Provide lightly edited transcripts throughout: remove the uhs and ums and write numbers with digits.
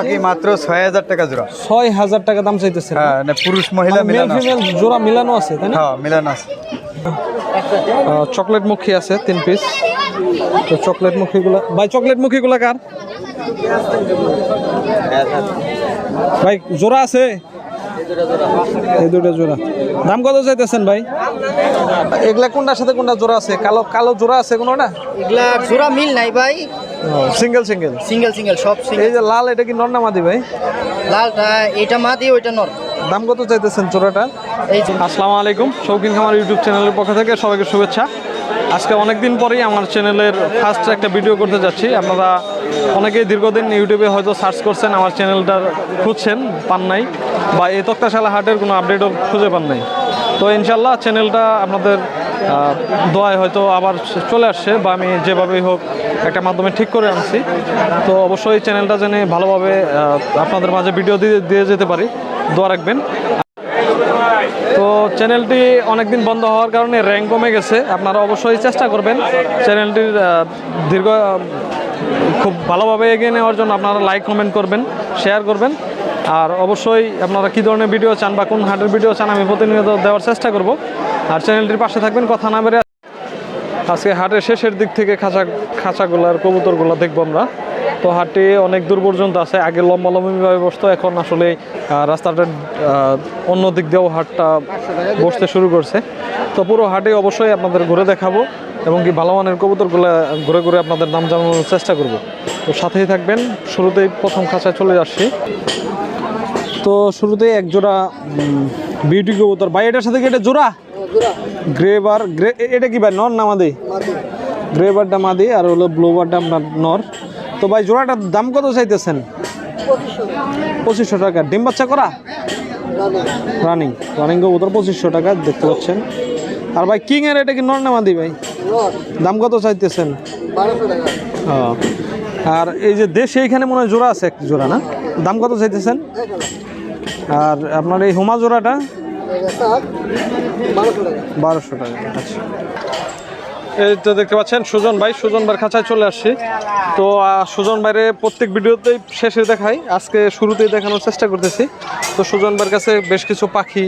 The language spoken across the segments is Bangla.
বাকি মাত্র ৬০০০ টাকা জোড়া। ৬০০০ টাকা দাম চাইতেছে। হ্যাঁ, পুরুষ মহিলা মেল মিলানো আছে। ফিমেল জোড়া মিলানো আছে তাই না? হ্যাঁ, মিলানো আছে। চকলেট মুখী আছে 3 পিস। তো চকলেট মুখীগুলো ভাই, চকলেট মুখীগুলো কার ভাই? জোড়া আছে এই দুটো জোড়া। দাম কত চাইতেছেন ভাই? এগুলা কোনটার সাথে কোনটা জোড়া আছে? কালো কালো জোড়া আছে কোনোটা? এগুলা জোড়া মিল নাই ভাই, সিঙ্গেল সিঙ্গেল সিঙ্গেল সিঙ্গেল সব এই সিঙ্গেল। যে লাল, এটা কি নর না মাদি ভাই? লালটা এটা মাদি, ওইটা নর। দাম কত চাইতেছেন জোড়াটা? এই যে আসসালামু আলাইকুম, শৌখিন খামার ইউটিউব চ্যানেলের পক্ষ থেকে সবাইকে শুভেচ্ছা। আজকে অনেক দিন পরেই আমার চ্যানেলের ফার্স্ট একটা ভিডিও করতে যাচ্ছি। আপনারা অনেকেই দীর্ঘদিন ইউটিউবে হয়তো সার্চ করছেন, আমার চ্যানেলটার খুঁজছেন, পান নাই, বা এই তক্তাশালা হাটের কোনো আপডেটও খুঁজে পান নাই। তো ইনশাল্লাহ চ্যানেলটা আপনাদের দোয়ায় হয়তো আবার চলে আসছে, বা আমি যেভাবেই হোক একটা মাধ্যমে ঠিক করে আনছি। তো অবশ্যই চ্যানেলটা যেন ভালোভাবে আপনাদের মাঝে ভিডিও দিয়ে যেতে পারি, দোয়া রাখবেন। তো চ্যানেলটি অনেকদিন বন্ধ হওয়ার কারণে র্যাঙ্ক কমে গেছে। আপনারা অবশ্যই চেষ্টা করবেন চ্যানেলটির খুব ভালোভাবে এগিয়ে নেওয়ার জন্য। আপনারা লাইক কমেন্ট করবেন, শেয়ার করবেন, আর অবশ্যই আপনারা কী ধরনের ভিডিও চান বা কোন হাটের ভিডিও চান আমি প্রতিনিয়ত দেওয়ার চেষ্টা করব। আর চ্যানেলটির পাশে থাকবেন। কথা না বেড়ে আজকে হাটের শেষের দিক থেকে খাঁচাগুলার কবুতরগুলো দেখবো আমরা। তো হাটে অনেক দূর পর্যন্ত আছে। আগে লম্বালম্বিভাবে বসতো, এখন আসলে রাস্তাটার অন্য দিক দিয়েও হাটটা বসতে শুরু করছে। তো পুরো হাটে অবশ্যই আপনাদের ঘুরে দেখাবো, এবং কি ভালো মানের কবুতরগুলো ঘুরে ঘুরে আপনাদের নাম জানানোর চেষ্টা করব। তো সাথেই থাকবেন। শুরুতেই প্রথম খাঁচায় চলে আসছি। তো শুরুতেই এক জোড়া বিউটি কবুতর ভাই, এটার সাথে কি এটা জোড়া? গ্রেবার গ্রে, এটা কি ভাই নর না মাদি? গ্রেবারটা মাদি, আর হলো ব্লোবারটা আপনার নর। তো ভাই জোড়াটার দাম কত চাইতেছেন? 2500 টাকা। ডিম বাচ্চা করা রানিং কবুতর 2500 টাকা দেখতে পাচ্ছেন। আর ভাই কিং এর এটা কি নর না মাদি ভাই? দাম কত চাইতেছেন? 1200 টাকা। আর এই যে দেশে এইখানে মনে হয় জোড়া আছে, এক জোড়া না? দাম কত চাইতেছেন? আর আপনার এই হোমা জোড়াটা 1200 টাকা। আচ্ছা, এই তো দেখতে পাচ্ছেন সুজন ভাইয়ের খাঁচায় চলে আসছি। তো সুজন ভাইরে প্রত্যেক ভিডিওতেই শেষে দেখাই, আজকে শুরুতেই দেখানোর চেষ্টা করতেছি। তো সুজন ভাইয়ের কাছে বেশ কিছু পাখি,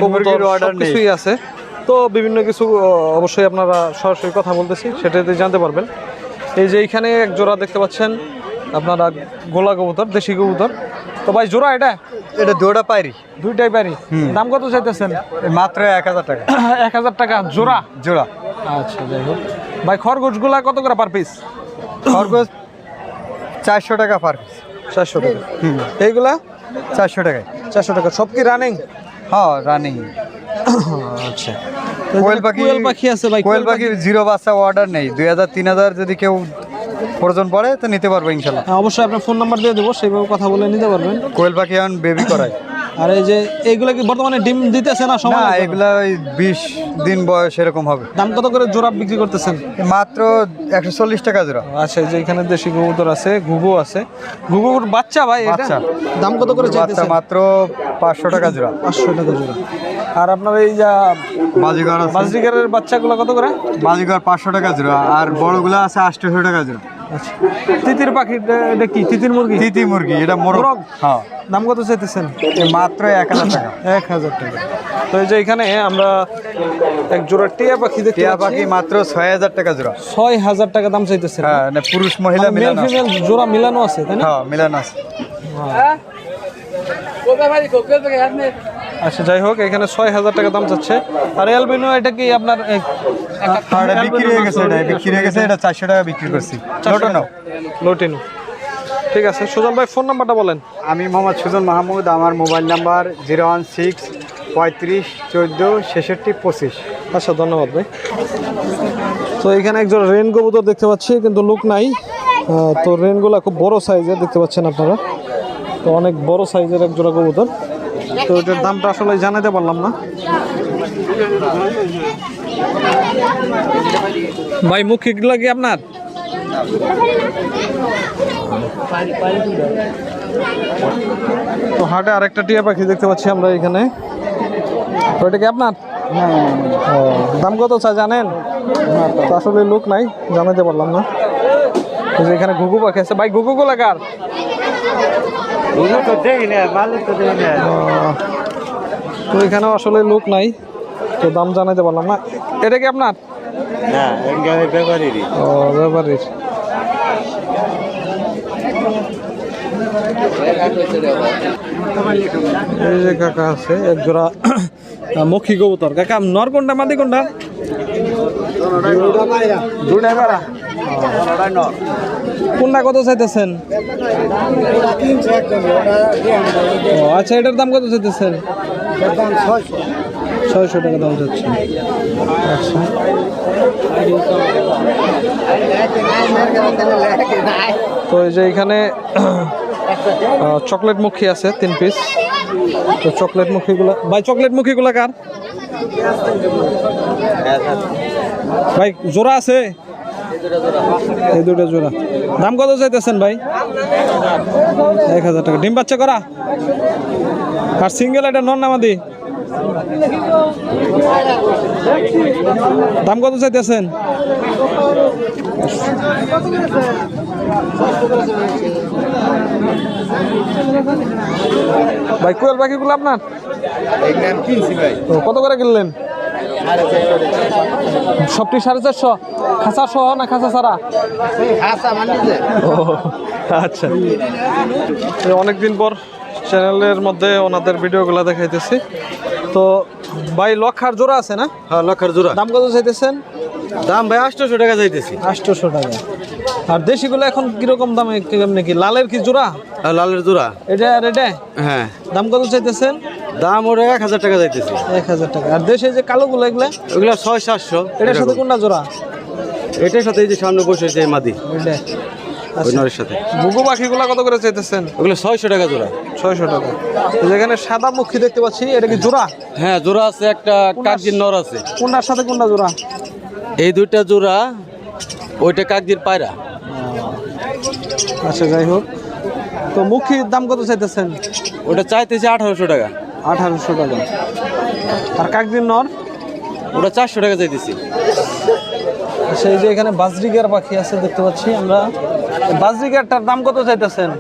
কবুতর, অর্ডার কিছুই আছে। তো বিভিন্ন কিছু অবশ্যই আপনারা সরাসরি কথা বলতেছি, সেটাতে জানতে পারবেন। এই যে এইখানে এক জোড়া দেখতে পাচ্ছেন আপনারা, গোলা কবুতর, দেশি কবুতর। তো ভাই জোড়া এটা দুইটা পাইরি। দুইটাই পারি। দাম কত চাইতেছেন? মাত্র 1000 টাকা। 1000 টাকা জোড়া। জোড়া। আচ্ছা, যাই হোক ভাই, খরগোশগুলা কত করে পার পিস? খরগোশ 400 টাকা পার পিস। 400 টাকা। এইগুলা 400 টাকায়। 400 টাকা। সব কি রানিং? হ্যাঁ, রানিং। আচ্ছা, কোয়েল পাখি আছে ভাই? কোয়েল পাখি জিরো বাচ্চা অর্ডার নেই। 2000 3000 যদি কেউ প্রয়োজন পড়ে তো নিতে পারবো ইনশাল্লাহ। অবশ্যই আপনার ফোন নাম্বার দিয়ে দেবো, সেইভাবে কথা বলে নিতে পারবেন। কোয়েল পাখি এখন বেবি করায়। আর এই যে এইগুলা কি বর্তমানে ডিম দিতেছে না? সময় না, এগুলা ওই 20 দিন বয়স এরকম হবে। দাম কত করে জোড়া বিক্রি করতেছেন? মাত্র 140 টাকা জোড়া। আচ্ছা, এই যে এখানে দেশি কবুতর আছে, ঘুঘু আছে। ঘুঘুর বাচ্চা ভাই এটা? বাচ্চা। দাম কত করে বাচ্চা চাইতেছেন? মাত্র 500 টাকা জোড়া। 500 টাকা জোড়া। আর আপনার এই যা বাজিগর আছে, বাজরিকারের বাচ্চাগুলো কত করে? বাজিগর 500 টাকা জোড়া। আর বড়গুলো আছে 800 টাকা জোড়া। আচ্ছা, তিতির পাখি, এটা কি তিতির মুরগি? তিতি মুরগি, এটা মোরগ। হ্যাঁ, দাম কত চাইতেছেন? মাত্র 1000 টাকা। 1000 টাকা। তো এই যে এখানে আমরা এক জোড়া টিয়া পাখি দেখতে টিয়া পাচ্ছি। পাখি মাত্র 6000 টাকা জোড়া। 6000 টাকা দাম চাইতেছেন। হ্যাঁ, পুরুষ মহিলা মেল মিলানো আছে। ফিমেল জোড়া মিলানো আছে তাই না? হ্যাঁ, মিলানো আছে। আচ্ছা, যাই হোক, এখানে 6000 টাকা দাম চাচ্ছে। আর অ্যালবিনো এটা কি আপনার? এটা বিক্রি হয়ে গেছে। এটা 400 টাকা বিক্রি করছি। লোটিনো। ঠিক আছে, সুজন ভাই ফোন নাম্বারটা বলেন। আমি মোহাম্মদ সুজন মাহমুদ। আমার মোবাইল নাম্বার 016 35 14 66 25। আচ্ছা, ধন্যবাদ ভাই। তো এখানে একজন রেন কবুতর দেখতে পাচ্ছি, কিন্তু লুক নাই। তো রেনগুলা খুব বড় সাইজের দেখতে পাচ্ছেন আপনারা। তো অনেক বড় সাইজের এক জোড়া কবুতর। তো এটার দামটা আসলে জানাতে পারলাম না ভাই। মুখিগুলা কি আপনার? তো হাটে আরেকটা টিয়া পাখি দেখতে পাচ্ছি আমরা এখানে। তো এটা কি আপনার? দাম কত চাই জানেন? তো আসলে লোক নাই, জানাতে পারলাম না। এখানে ঘুঘু পাখি আছে ভাই। ঘুঘুগুলা কার? তো এখানে আসলে লোক নাই, তো দাম জানাইতে পারলাম না। এটা কি আপনার? ও, ব্যাপারীর। এই যে কাকা আছে এক জোড়া মক্ষী কবুতর। কাকা নর কোনটা মাদি কোনটা? দুটাই পারা। কোনটা কত চাইতেছেন? ও আচ্ছা, এটার দাম কত চাইতেছেন? 600 টাকা দাম চাচ্ছে। আচ্ছা, তো এই যে এখানে চকলেট মুখী আছে 3 পিস। তো চকলেট মুখীগুলো ভাই, চকলেট মুখীগুলো কার ভাই? জোড়া আছে? এই দুটো জোড়া। দাম কত চাইতেছেন ভাই? 1000 টাকা। ডিম বাচ্চা করা? আর সিঙ্গেল এটা নন নামাদি? দাম কত চাইতেছেন? ভাই কোয়েল পাখিগুলো আপনার? কত করে কিনলেন? সবটি 450? খাঁচা সহ না খাঁচা ছাড়া? আচ্ছা, অনেকদিন পর চ্যানেলের মধ্যে ওনাদের ভিডিওগুলো দেখাইতেছি। তো ভাই লক্ষার জোড়া আছে না? হ্যাঁ, লক্ষার জোড়া। দাম কত চাইতেছেন? দাম ভাই 800 টাকা চাইতেছি। 800 টাকা। আর দেশিগুলো এখন কিরকম দামে কেমনে কি? লালের কি জোড়া? লালের জোড়া। এটা আর এটা? হ্যাঁ। দাম কত চাইতেছেন? দাম ওরা 1000 টাকা চাইতেছি। 1000 টাকা। আর দেশে যে কালোগুলো এগুলা? ওগুলা 600-700। এটার সাথে কোনটা জোড়া? এটার সাথে এই যে সামনে বসেছে মাদি, এটা ওই নরের সাথে। বুগু পাখিগুলো কত করে চাইতেছেন? ওগুলো 600 টাকা জোড়া। 600 টাকা। যেখানে সাদা মুখী দেখতে পাচ্ছি, এটা কি জোড়া? হ্যাঁ, জোড়া আছে, একটা কাকজির নর আছে। কোনটার সাথে কোনটা জোড়া? এই দুইটা জোড়া, ওইটা কাকজির পায়রা। আচ্ছা, যাই হোক। তো মুখীর দাম কত চাইতেছেন? ওটা চাইতেছি 1800 টাকা। 1800 টাকা। আর কাকদিন নর? ওটা 400 টাকা চাইতেছি। আচ্ছা, এই যে এখানে বাজরিগার পাখি আছে দেখতে পাচ্ছি আমরা। বাজরিগারটার দাম কত চাইতেছেন?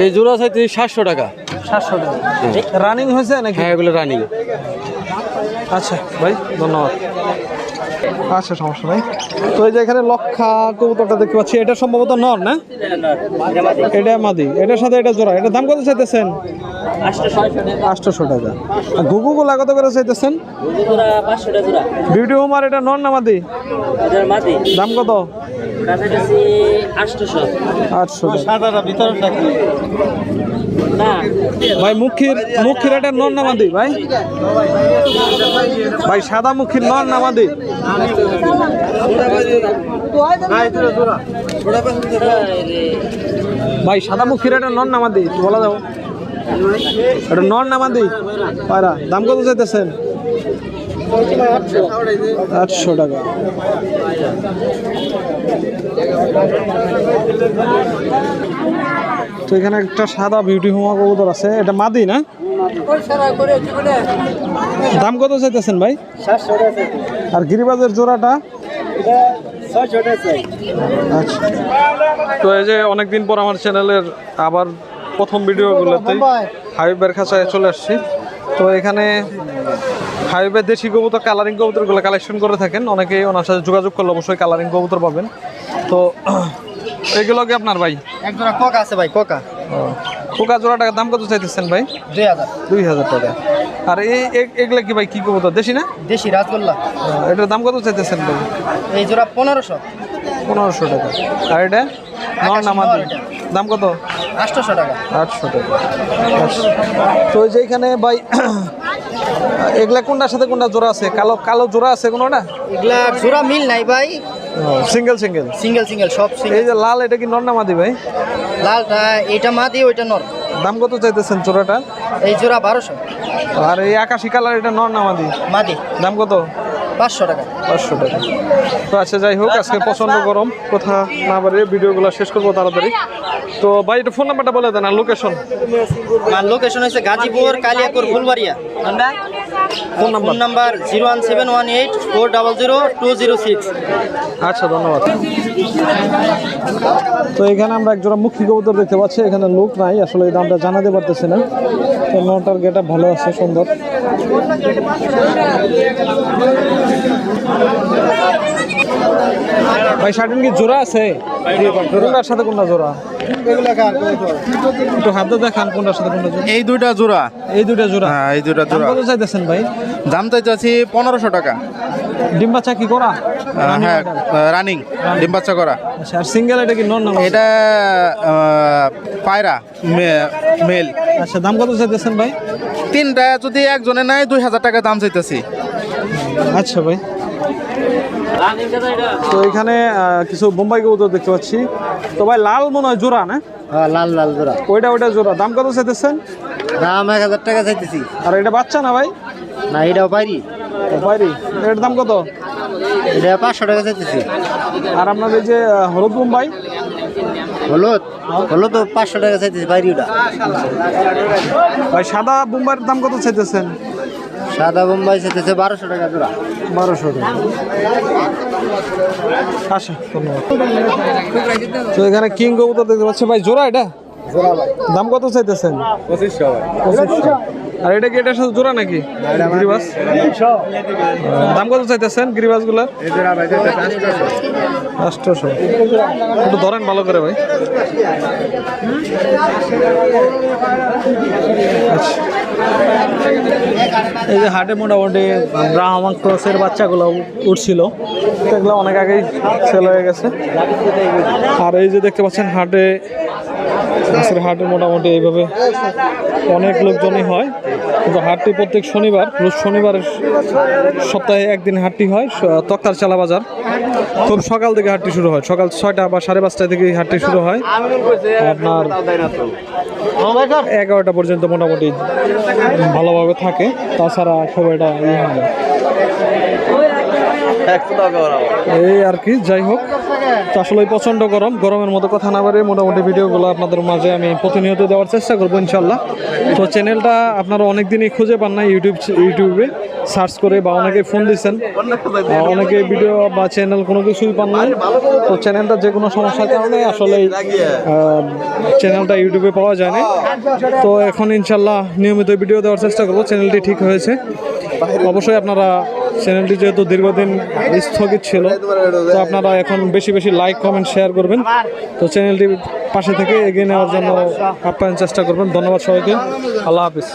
এই জোড়া চাইতেছি 700 টাকা। 700 টাকা। রানিং হয়েছে নাকি? হ্যাঁ, এগুলো রানিং। আচ্ছা ভাই, ধন্যবাদ। আচ্ছা, সমস্যা নাই। তো এই যে এখানে লক্ষা কবুতরটা দেখতে পাচ্ছি, এটা সম্ভবত নর না? এটা মাদি। এটার সাথে এটা জোড়া। এটার দাম কত চাইতেছেন? 800 টাকা। আর ঘুঘুগুলা কত করে চাইতেছেন? বিউটি হোমার এটা নর না মাদি? দাম কত? 800 টাকা। ভাই মুখির এটা নর না মাদি ভাই? ভাই সাদা মুখির নর না মাদি? ভাই সাদা মুখির এটা নর না মাদি বলা যাও? এটা নর না মাদি পায়রা? দাম কত চাইতেছেন? 800 টাকা। তো এখানে একটা সাদা বিউটি হোমা কবুতর আছে, এটা মাদি না? দাম কত চাইতেছেন ভাই? আর গিরিবাজের জোড়াটা? আচ্ছা। তো এই যে অনেকদিন পর আমার চ্যানেলের আবার প্রথম ভিডিওগুলোতে হাবিবের খাঁচায় চলে আসছি। তো এখানে হাবিবের দেশি কবুতর, কালারিং কবুতরগুলো কালেকশন করে থাকেন। অনেকেই ওনার সাথে যোগাযোগ করলে অবশ্যই কালারিং কবুতর পাবেন। তো এগুলো কি আপনার ভাই? এক জোড়া কোকা আছে ভাই, কোকা। কোকা জোড়াটার দাম কত চাইতেছেন ভাই? 2000 টাকা। আর এগুলা কি ভাই, কি কবুতর? দেশি না? দেশি রাসগোল্লা। এটার দাম কত চাইতেছেন ভাই? এই জোড়া 1500। 1500 টাকা। আর এটা নর না মাদি? দাম কত? 800 টাকা। 800 টাকা। তো ওই যে এখানে ভাই এগুলা কোনটার সাথে কোনটা জোড়া আছে? কালো জোড়া আছে কোনোটা? এগুলা জোড়া মিল নাই ভাই, সিঙ্গেল সব সিঙ্গেল। এই যে লাল, এটা কি নর না মাদি ভাই? লালটা এটা মাদি, ওইটা নর। দাম কত চাইতেছেন জোড়াটা? এই জোড়া 1200। আর এই আকাশি কালার এটা নর না মাদি? মাদি। দাম কত? 500 টাকা। 500 টাকা। তো আচ্ছা, যাই হোক, আজকে প্রচন্ড গরম, কথা না বাড়িয়ে ভিডিওগুলো শেষ করবো তাড়াতাড়ি। তো ভাই একটু ফোন নাম্বারটা বলে দেন আর লোকেশন। আমার লোকেশন হচ্ছে Gazipur, Kaliapur, Phulbaria. Phone number? Phone number 01718400206। আচ্ছা, ধন্যবাদ। তো এখানে আমরা এক জোড়া মুখী কবুতর দেখতে পাচ্ছি, এখানে লোক নাই, আসলে এই দামটা জানাতে পারতেছি না। তো নটার গেটা ভালো আছে, সুন্দর। ভাই শার্টিন কি জোড়া আছে? কোনটার সাথে কোনটা জোড়া? একটু হাতে দেখান কোনটার সাথে কোনটা জোড়া। এই দুইটা জোড়া। এই দুইটা জোড়া? হ্যাঁ, এই দুইটা দাম জোড়া। কত চাইতেছেন ভাই? দাম চাইছি 1500 টাকা। ডিম বাচ্চা কি করা? হ্যাঁ, রানিং ডিম বাচ্চা করা। আচ্ছা, আর সিঙ্গেল এটা কি নন? এটা পায়রা মেল। আচ্ছা, দাম কত চাইতেছেন ভাই? তিনটা যদি একজনে নেয় 2000 টাকা দাম চাইতেছি। আচ্ছা ভাই। তো এখানে কিছু বোম্বাই কবুতর দেখতে পাচ্ছি। তো ভাই লাল মনে হয় জোড়া না? লাল লাল জোড়া। ওইটা জোড়া। দাম কত চাইতেছেন? দাম 1000 টাকা চাইতেছি। আর এটা বাচ্চা না ভাই? না, এটাও পারি। বাইরে এটার দাম কত? এটা 500 টাকা চাইতেছি। আর আপনার এই যে হলুদ বোম্বাই? হলুদ হলুদ তো 500 টাকা চাইতেছি পারি ওটা। ভাই সাদা বোম্বাইয়ের দাম কত চাইতেছেন? সাদা বোম্বাই চাইতেছে 1200 টাকা জোড়া। 1200 টাকা। আচ্ছা, ধন্যবাদ। তো এখানে কিং কবুতর দেখতে পাচ্ছি ভাই, জোড়া এটা? দাম কত চাইতেছেন? 2500। আর এটা কি এটার সাথে জোড়া নাকি গিরিবাস? দাম কত চাইতেছেন গিরিবাস গুলার? 800। একটু ধরেন ভালো করে ভাই। আচ্ছা, এই যে হাটে মোটামুটি ব্রাহ্মণ ক্রসের বাচ্চাগুলো উঠছিল, এগুলো অনেক আগেই সেল হয়ে গেছে। আর এই যে দেখতে পাচ্ছেন হাটে মোটামুটি এইভাবে অনেক লোকজনই হয়, কিন্তু হাটটি প্রত্যেক শনিবার, রোজ শনিবারের সপ্তাহে একদিন হাটটি হয়। তক্তার চালা বাজার, খুব সকাল থেকে হাটটি শুরু হয়, সকাল 6টা বা 5:30 থেকে হাটটি শুরু হয়, আপনার 11টা পর্যন্ত মোটামুটি ভালোভাবে থাকে। তাছাড়া খুব এটা এই আর কি। যাই হোক, তো আসলে প্রচণ্ড গরমের মতো কথা না বাড়িয়ে মোটামুটি ভিডিওগুলো আপনাদের মাঝে আমি প্রতিনিয়ত দেওয়ার চেষ্টা করবো ইনশাল্লাহ। তো চ্যানেলটা আপনারা অনেক দিনই খুঁজে পান না ইউটিউবে সার্চ করে, বা অনেকে ফোন দিচ্ছেন, অনেকে ভিডিও বা চ্যানেল কোনো কিছুই পান না। তো চ্যানেলটা যে কোনো সমস্যার কারণে আসলে চ্যানেলটা ইউটিউবে পাওয়া যায় না। তো এখন ইনশাল্লাহ নিয়মিত ভিডিও দেওয়ার চেষ্টা করবো। চ্যানেলটি ঠিক হয়েছে, অবশ্যই আপনারা চ্যানেলটি যেহেতু দীর্ঘদিন স্থগিত ছিল, তো আপনারা এখন বেশি বেশি লাইক কমেন্ট শেয়ার করবেন। তো চ্যানেলটি পাশে থেকে এগিয়ে নেওয়ার জন্য আপ্যায়ন চেষ্টা করবেন। ধন্যবাদ সবাইকে। আল্লাহ হাফিজ।